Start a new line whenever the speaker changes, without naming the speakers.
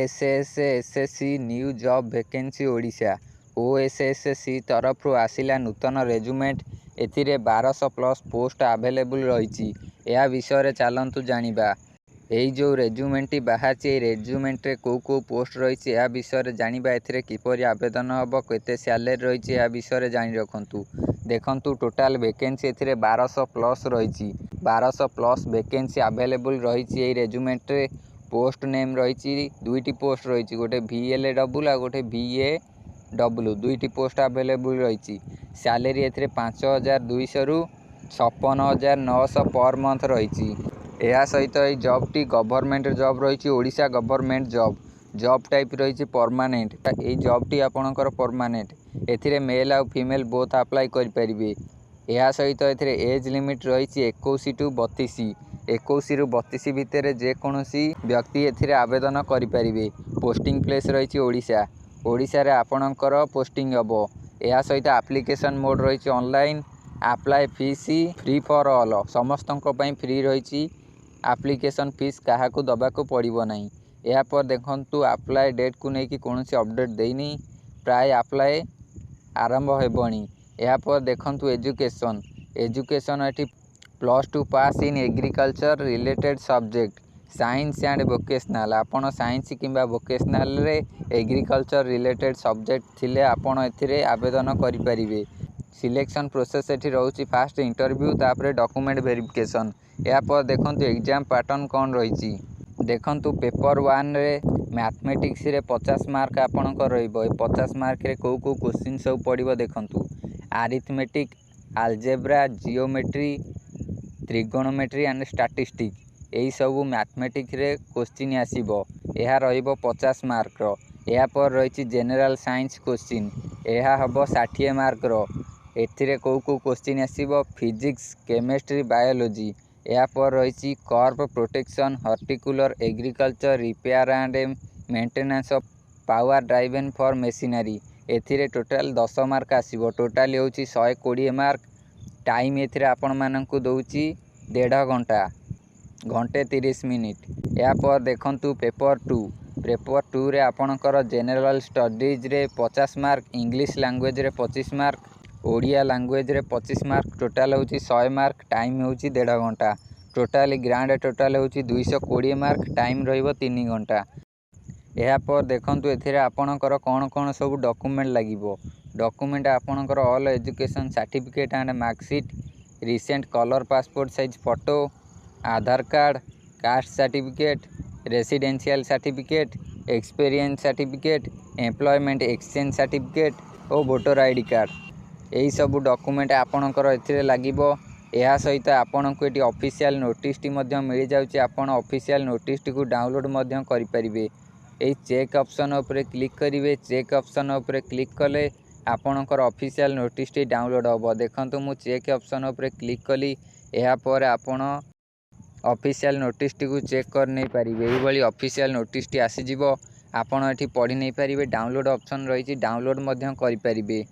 OSSSC new job vacancy Odisha OSSC तरफ आसिला नूतन रेजुमेंट एथिरे 1200+ post available रही या विषय चलतु जानिबा। यही जो रेजुमेंट बाहर रेजुमेंट रे को पोस्ट रही या विषय जानिबा। एथिरे किपरि आवेदन हम केते सैलरी रही या विषय जानि रखंतु। देखंतु टोटाल वैकेंसी एथिरे 1200+ रही 1200+ वैकेंसी अवेलेबल रही। यही रेजुमेंट रे पोस्ट नेम रही दुईटी पोस्ट रही गोटे VLAW आ गोटे VAW दुईटी पोस्ट अवेलेबल रही। सैलरी एथिरे 5200 रु 56,900 पर मंथ रही। यह सहित ये जॉब टी गवर्नमेंट जॉब रही ओडिशा गवर्नमेंट जॉब टाइप रही परमानेंट। ये जॉब टी आपणकर परमानेंट एथिरे मेल आ फीमेल बोथ अप्लाई करें। यह सहित एथिरे एज लिमिट रही 21 टू 32 21 रु 32 भितर जेकोसी व्यक्ति एथिरे आवेदन करें। पोस्टिंग प्लेस रही ओडिशा रे आपणकर पोस्टिंग हम। यह सहित एप्लिकेशन मोड रही online. Apply fees free for all समस्त फ्री रही। एप्लिकेशन फीस क्या दबाक पड़ो ना। या पर देखंतु अप्लाई डेट को लेकिन कौन अपडेट देनी प्राय अप्लाई आरंभ होबनी। या पर देखंतु एजुकेशन ये +2 pass in agriculture related subject science and vocational. आपन साइंस किंबा वोकेशनल रे एग्रीकल्चर रिलेटेड सब्जेक्ट थिले आपन एथिरे आवेदन करि परिबे। सिलेक्शन प्रोसेस एठी रहउची फास्ट इंटरव्यू तापरे डॉक्यूमेंट वेरिफिकेशन। या पर देखंतु एग्जाम पैटर्न कौन रही। देखंतु पेपर 1 रे मैथमेटिक्स रे 50 मार्क आपणकर रहिबो। 50 मार्क रे को क्वेश्चन सब पड़िबो। देखंतु arithmetic algebra geometry trigonometry and statistic यही सब मैथमेटिक्स रे क्वेश्चन आसीबो। यह रहिबो 50 मार्क रो। या पर रही जनरल साइंस क्वेश्चन यह हबो 60 मार्क रो। एथिरे को क्वेश्चन आसीबो फिजिक्स केमिस्ट्री बायोलॉजी। या पर रही crop protection horticulture agriculture repair and maintenance of power driven for machinery. एथिरे टोटाल 10 मार्क आसीबो। टोटाल होची 120 मार्क। टाइम एथिरे आपण माननकु दउची 1.5 घंटा घंटे 30 मिनिट। या पर देखंतु पेपर 2 रे आपणकर जनरल स्टडीज रे 50 मार्क इंग्लिश लैंग्वेज रे 25 मार्क ओडिया लैंग्वेज रे 25 मार्क। टोटाल होची 100 मार्क। टाइम होची 1.5 घंटा। टोटाल ग्रांड टोटाल होची 220 मार्क। टाइम रहिबो 3 घंटा। यह पर देखंतु एथिरे आपणकर कौन सब डॉक्यूमेंट लागिबो। डॉक्यूमेंट आपणकर all education certificate and marksheet recent colour passport size photo Aadhaar card caste certificate residential certificate experience certificate employment exchange certificate और वोटर आईडी कार्ड यही सब डॉक्यूमेंट आपणकर एथिरे लागिबो। यह सहित आपन को ये ऑफिशियल नोटिस टी मध्य मिल जाउची। आपन ऑफिशियल नोटिस टी को डाउनलोड मध्य करि परिबे। एई चेक ऑप्शन उपरे क्लिक करिवे। चेक ऑप्शन उपरे क्लिक कले आपणकर ऑफिशियल नोटिस टी डाउनलोड होबो। देखंतु मु चेक ऑप्शन उपरे क्लिक कली। या पर आपण ऑफिशियल नोटिस टी को चेक कर नै परिबे। एई भली ऑफिशियल नोटिस टी आसी जिवो। आपण एठी पढि नै परिबे। डाउनलोड ऑप्शन रही डाउनलोड मध्य करि परिबे।